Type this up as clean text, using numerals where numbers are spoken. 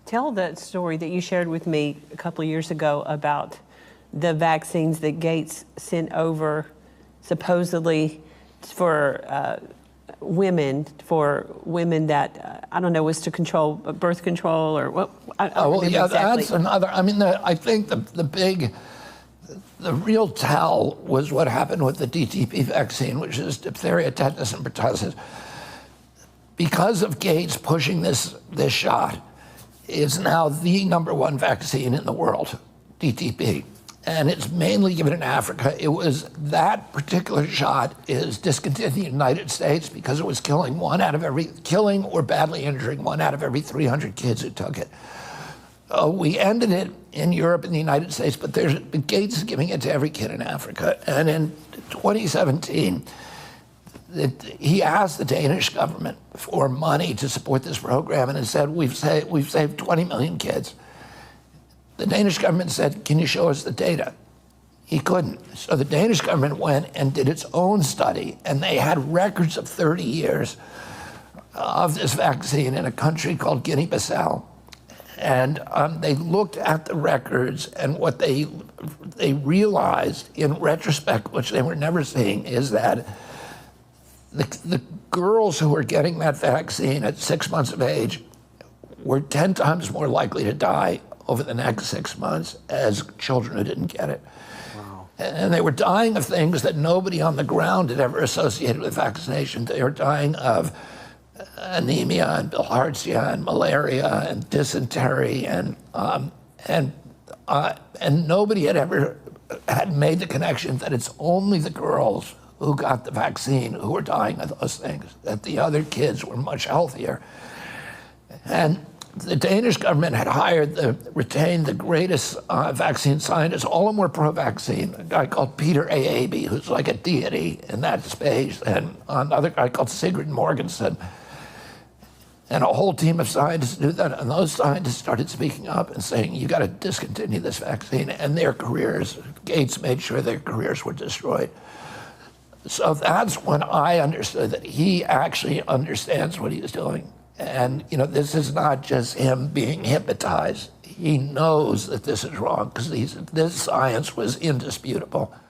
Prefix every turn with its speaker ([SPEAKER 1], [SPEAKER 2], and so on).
[SPEAKER 1] Tell that story that you shared with me a couple of years ago about the vaccines that Gates sent over supposedly for women that, I don't know, was to control birth control or what? I don't remember exactly.
[SPEAKER 2] That's another, I think the real tell was what happened with the DTP vaccine, which is diphtheria, tetanus, and pertussis. Because of Gates pushing this shot, it's now the #1 vaccine in the world, DTP. And it's mainly given in Africa. It was that particular shot is discontinued in the United States because it was killing or badly injuring 1 out of every 300 kids who took it. We ended it in Europe and the United States, but Gates is giving it to every kid in Africa. And in 2017, he asked the Danish government for money to support this program, and it said, we've saved 20 million kids. The Danish government said, can you show us the data? He couldn't. So the Danish government went and did its own study, and they had records of 30 years of this vaccine in a country called Guinea-Bissau. And they looked at the records, and what they realized in retrospect, which they were never seeing, is that the girls who were getting that vaccine at 6 months of age were 10 times more likely to die over the next 6 months as children who didn't get it.
[SPEAKER 3] Wow.
[SPEAKER 2] And they were dying of things that nobody on the ground had ever associated with vaccination. They were dying of anemia and bilharzia and malaria and dysentery and nobody had made the connection that it's only the girls who got the vaccine who were dying of those things, that the other kids were much healthier. And the Danish government had retained the greatest vaccine scientists. All of them were pro-vaccine. A guy called Peter A. Abbe, who's like a deity in that space, and another guy called Sigrid Morgensen, and a whole team of scientists knew that. And those scientists started speaking up and saying, you got to discontinue this vaccine. And their careers, Gates made sure their careers were destroyed. So that's when I understood that he actually understands what he's doing. And this is not just him being hypnotized. He knows that this is wrong because this science was indisputable.